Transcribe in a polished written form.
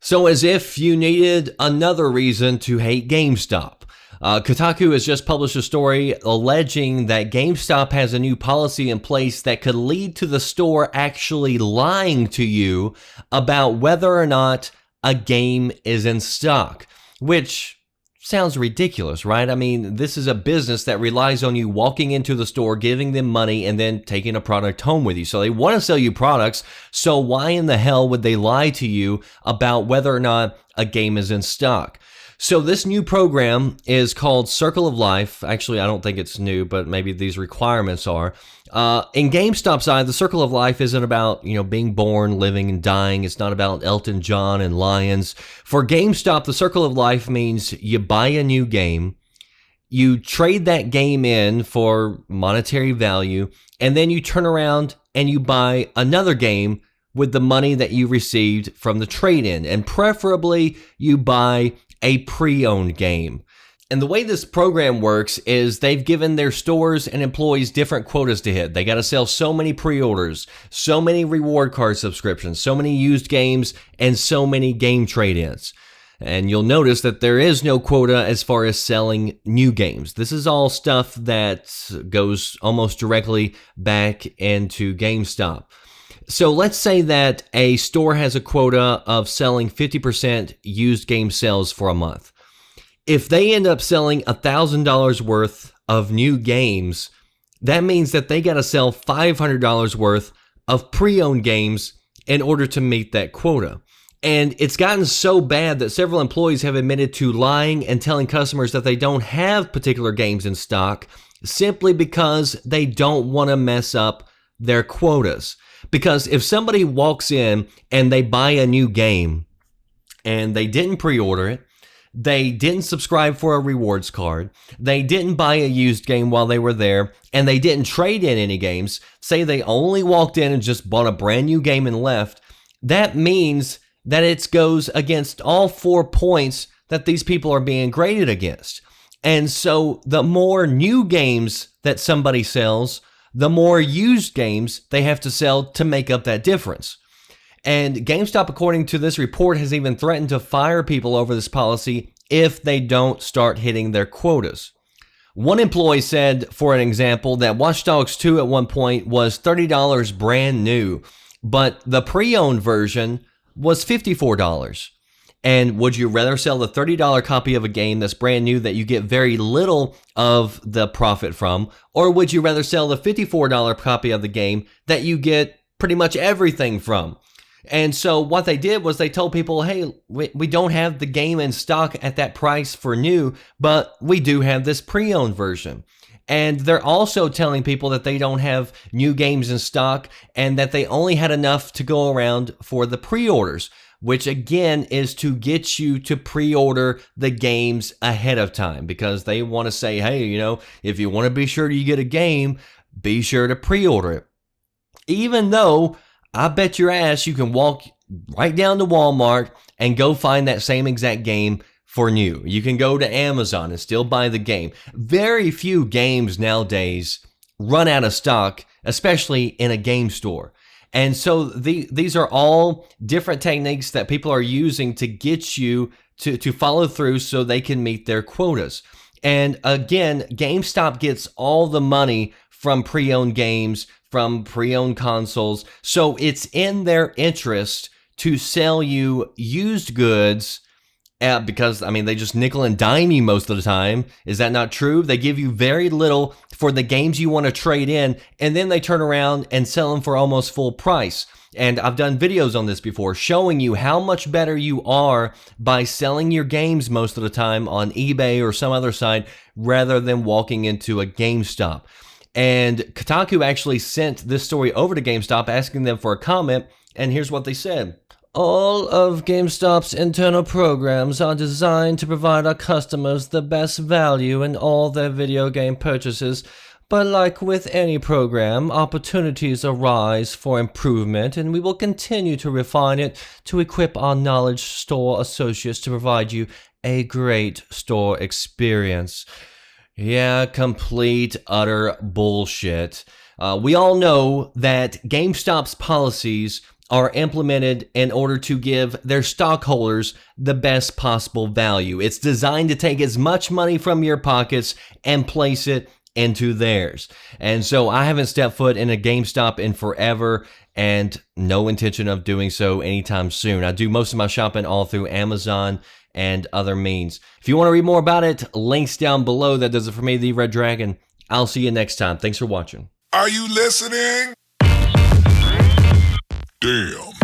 So as if you needed another reason to hate GameStop. Kotaku has just published a story alleging that GameStop has a new policy in place that could lead to the store actually lying to you about whether or not a game is in stock, which sounds ridiculous, right? I mean, this is a business that relies on you walking into the store, giving them money, and then taking a product home with you. So they want to sell you products. So why in the hell would they lie to you about whether or not a game is in stock? So this new program is called Circle of Life. Actually, I don't think it's new, but maybe these requirements are. In GameStop's eye, the Circle of Life isn't about, being born, living, and dying. It's not about Elton John and lions. For GameStop, the Circle of Life means you buy a new game, you trade that game in for monetary value, and then you turn around and you buy another game with the money that you received from the trade-in. And preferably, you buy a pre-owned game. And the way this program works is they've given their stores and employees different quotas to hit. They got to sell so many pre-orders, so many reward card subscriptions, so many used games, and so many game trade-ins. And you'll notice that there is no quota as far as selling new games. This is all stuff that goes almost directly back into GameStop. So let's say that a store has a quota of selling 50% used game sales for a month. If they end up selling $1,000 worth of new games, that means that they got to sell $500 worth of pre-owned games in order to meet that quota. And it's gotten so bad that several employees have admitted to lying and telling customers that they don't have particular games in stock simply because they don't want to mess up their quotas. Because if somebody walks in and they buy a new game and they didn't pre-order it, they didn't subscribe for a rewards card, they didn't buy a used game while they were there, and they didn't trade in any games, say they only walked in and just bought a brand new game and left, that means that it goes against all 4 points that these people are being graded against. And so the more new games that somebody sells, the more used games they have to sell to make up that difference. And GameStop, according to this report, has even threatened to fire people over this policy if they don't start hitting their quotas. One employee said, for an example, that Watch Dogs 2 at one point was $30 brand new, but the pre-owned version was $54. And would you rather sell the $30 copy of a game that's brand new that you get very little of the profit from, or would you rather sell the $54 copy of the game that you get pretty much everything from? And so what they did was they told people, hey, we don't have the game in stock at that price for new, but we do have this pre-owned version. And they're also telling people that they don't have new games in stock and that they only had enough to go around for the pre-orders, which again is to get you to pre-order the games ahead of time because they want to say, hey, if you want to be sure you get a game, be sure to pre-order it. Even though I bet your ass you can walk right down to Walmart and go find that same exact game for new. You can go to Amazon and still buy the game. Very few games nowadays run out of stock, especially in a game store. And so these are all different techniques that people are using to get you to follow through so they can meet their quotas. And again, GameStop gets all the money from pre-owned games, from pre-owned consoles. So it's in their interest to sell you used goods because, they just nickel and dime you most of the time. Is that not true? They give you very little for the games you want to trade in, and then they turn around and sell them for almost full price. And I've done videos on this before showing you how much better you are by selling your games most of the time on eBay or some other site rather than walking into a GameStop. And Kotaku actually sent this story over to GameStop asking them for a comment, and here's what they said. All of GameStop's internal programs are designed to provide our customers the best value in all their video game purchases, but like with any program, opportunities arise for improvement, and we will continue to refine it to equip our knowledge store associates to provide you a great store experience. Yeah, complete, utter bullshit. We all know that GameStop's policies are implemented in order to give their stockholders the best possible value. It's designed to take as much money from your pockets and place it into theirs. And so I haven't stepped foot in a GameStop in forever, and no intention of doing so anytime soon. I do most of my shopping all through Amazon and other means. If you want to read more about it, links down below. That does it for me, the Red Dragon. I'll see you next time. Thanks for watching. Are you listening? Damn.